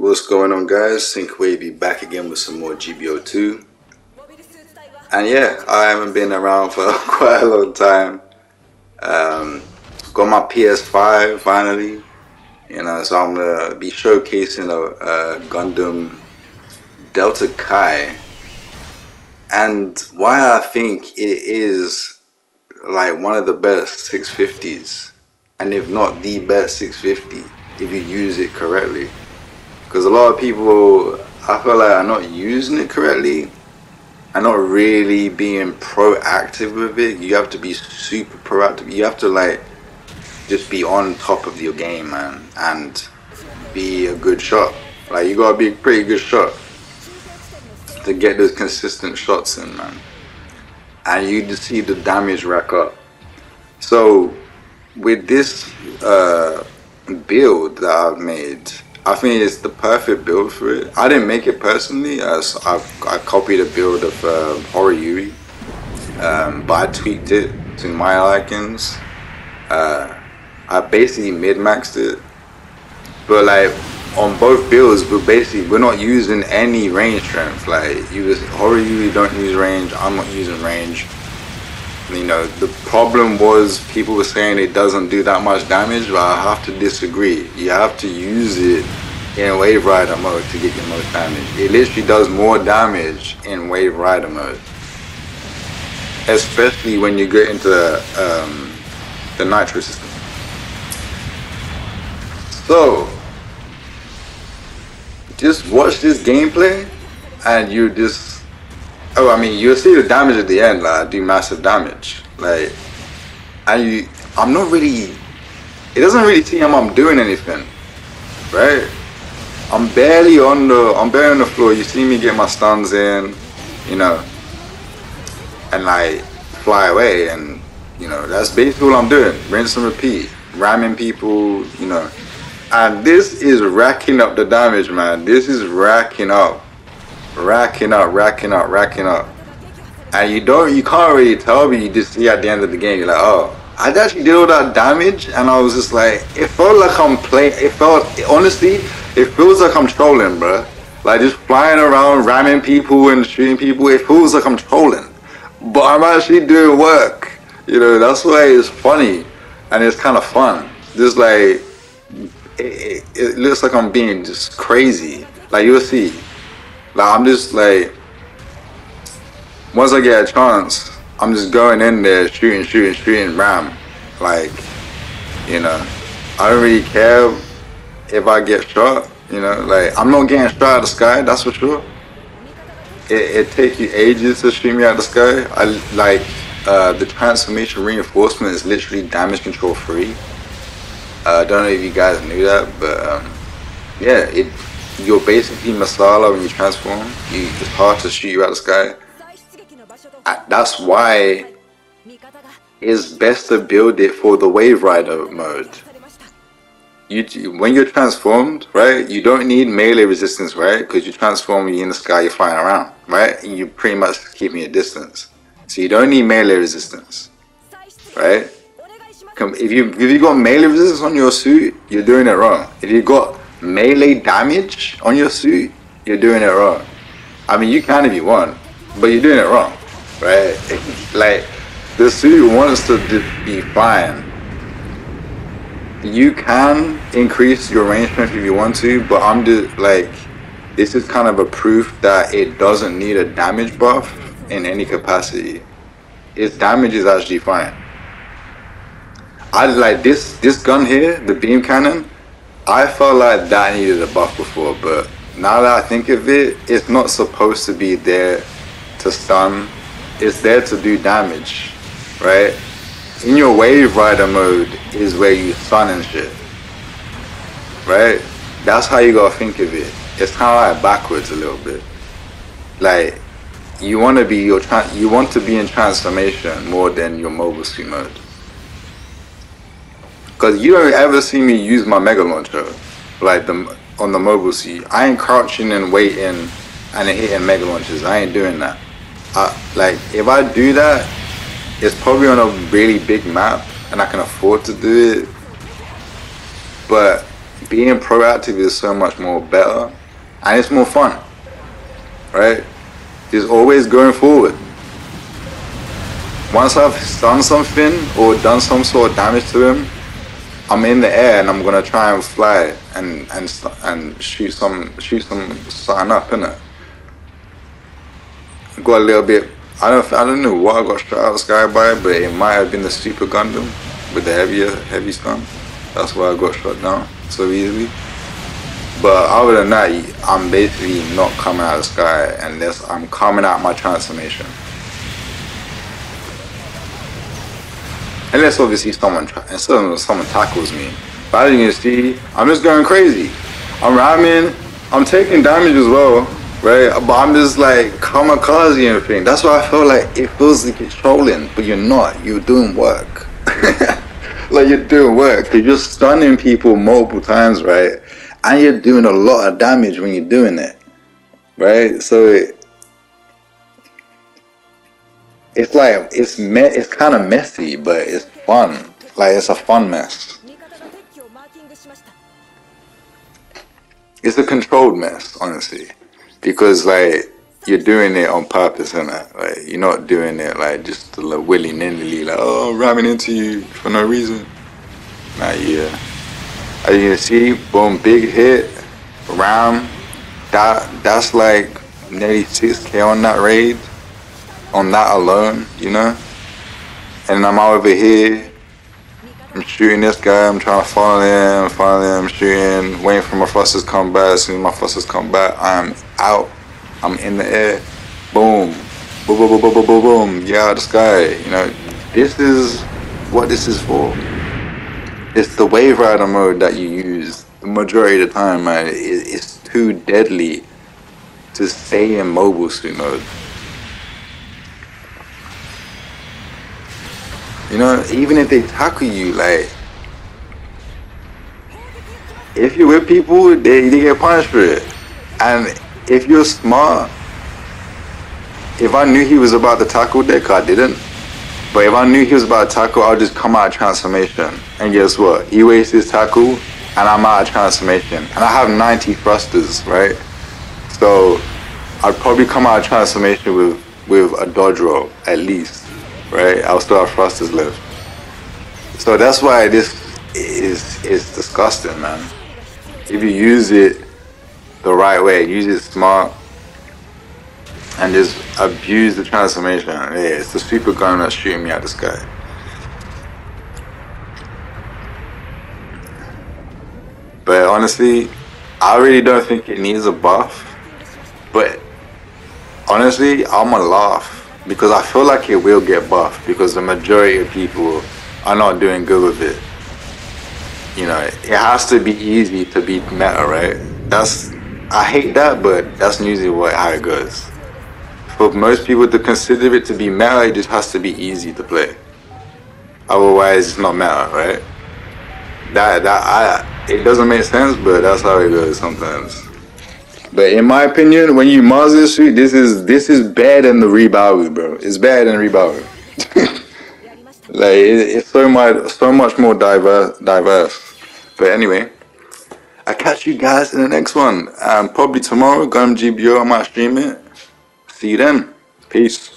What's going on, guys? Sync Wavy back again with some more GBO2. And yeah, I haven't been around for quite a long time. Got my PS5 finally, so I'm gonna be showcasing a Gundam Delta Kai, and why I think it is like one of the best 650s, and if not the best 650 if you use it correctly. Because a lot of people, I feel like, are not using it correctly and not really being proactive with it. You have to be super proactive. You have to like just be on top of your game, man, and be a good shot. Like, you gotta be a pretty good shot to get those consistent shots in, man. And you just see the damage rack up. So with this build that I've made, I think it's the perfect build for it. I didn't make it personally, as I copied a build of Horiyuri, but I tweaked it to my likings. I basically mid-maxed it, but like on both builds, we're not using any range strength. Like, Horiyuri don't use range, I'm not using range. The problem was people were saying it doesn't do that much damage, but I have to disagree. You have to use it in Wave Rider mode to get your most damage. It literally does more damage in Wave Rider mode, especially when you get into the Nitro system. So just watch this gameplay and you just, you'll see the damage at the end. Like, I do massive damage. Like, I'm not really, it doesn't really seem I'm doing anything, right? I'm barely on the floor. You see me get my stuns in, and like fly away, and that's basically all I'm doing. Rinse and repeat, ramming people, and this is racking up the damage, man. This is racking up, and you can't really tell, but you just see at the end of the game, you're like, oh, I actually did all that damage, and I was just like, it felt like I'm playing. Honestly, it feels like I'm trolling, bro. Like, just flying around, ramming people and shooting people. It feels like I'm trolling, but I'm actually doing work. That's why it's funny, and it's kind of fun. Just like, it looks like I'm being just crazy. Like, you'll see. Like, I'm just like, once I get a chance, I'm just going in there, shooting, ram. Like, I don't really care if I get shot, like, I'm not getting shot out of the sky, that's for sure. It takes you ages to shoot me out of the sky. The transformation reinforcement is literally damage control free. I don't know if you guys knew that, but yeah, you're basically Masala when you transform. It's hard to shoot you out of the sky. That's why it's best to build it for the Wave Rider mode. When you're transformed, right, you don't need melee resistance, right? Because you transform, you're in the sky, you're flying around, right? And you're pretty much keeping your distance. So you don't need melee resistance, right? If you got melee resistance on your suit, you're doing it wrong. If you got melee damage on your suit, you're doing it wrong. You can if you want, but you're doing it wrong, right? Like, the suit wants to be fine. You can increase your range strength if you want to, but I'm just like, this is kind of a proof that it doesn't need a damage buff in any capacity. Its damage is actually fine. I like this gun here, the beam cannon. I felt like that needed a buff before, but now that I think of it, it's not supposed to be there to stun. It's there to do damage, right? In your Wave Rider mode is where you stun and shit, right? That's how you gotta think of it. It's kind of like backwards a little bit. Like, you want to be in transformation more than your mobile suit mode. Because you don't ever see me use my Mega Launcher, like on the mobile suit. I ain't crouching and waiting and hitting Mega Launchers. I ain't doing that. Like, if I do that, it's probably on a really big map and I can afford to do it. But being proactive is so much more better, and it's more fun, right? Just always going forward. Once I've done something or done some sort of damage to him, I'm in the air and I'm gonna try and fly and shoot something up, innit? Got a little bit. I don't know what I got shot out of the sky by, but it might have been the Super Gundam with the heavy stun. That's why I got shot down so easily. But other than that, I'm basically not coming out of the sky unless I'm coming out my transformation. Unless obviously someone tackles me. But as you can see, I'm just going crazy. I'm ramming, I'm taking damage as well, right? But I'm just like kamikaze and everything. That's why I feel like it feels like you're trolling, but you're not. You're doing work. Like you're doing work. You're just stunning people multiple times, right? And you're doing a lot of damage when you're doing it, right? So it's like it's kind of messy, but it's fun. Like it's a fun mess. It's a controlled mess, honestly, because like you're doing it on purpose, innit? Like you're not doing it like just like willy-nilly, like oh I'm ramming into you for no reason. Nah, yeah. As you can see, boom, big hit, ram. That's like nearly 6K on that raid. On that alone, you know? And I'm over here, I'm shooting this guy, I'm trying to follow him, shooting, waiting for my thrusters to come back. As soon as my thrusters come back, I'm out, I'm in the air, boom, boom, boom, boom, boom, boom, boom, boom, yeah, out of the sky, you know? This is what this is for. It's the wave rider mode that you use the majority of the time, man. It's too deadly to stay in mobile suit mode. You know, even if they tackle you, like, if you're with people, they get punished for it. And if you're smart, if I knew he was about to tackle Deck, I didn't. But if I knew he was about to tackle, I'll just come out of transformation. And guess what? He wastes his tackle, and I'm out of transformation. And I have 90 thrusters, right? So I'd probably come out of transformation with a dodge roll, at least. Right? I'll still have thrusters left. So that's why this is disgusting, man. If you use it the right way, use it smart, and just abuse the transformation. Yeah, it's the super gun that's shooting me out the sky. But honestly, I really don't think it needs a buff. But honestly, I'ma laugh. Because I feel like it will get buffed because the majority of people are not doing good with it. You know, it has to be easy to beat meta, right? I hate that, but that's usually how it goes. For most people to consider it to be meta, it just has to be easy to play. Otherwise, it's not meta, right? It doesn't make sense, but that's how it goes sometimes. But in my opinion, when you Mars this suit, this is better than the Rebaru, bro. It's better than Rebaru. Like it's so much more diverse. But anyway, I catch you guys in the next one. Probably tomorrow, Gundam GBO, I might stream it. See you then. Peace.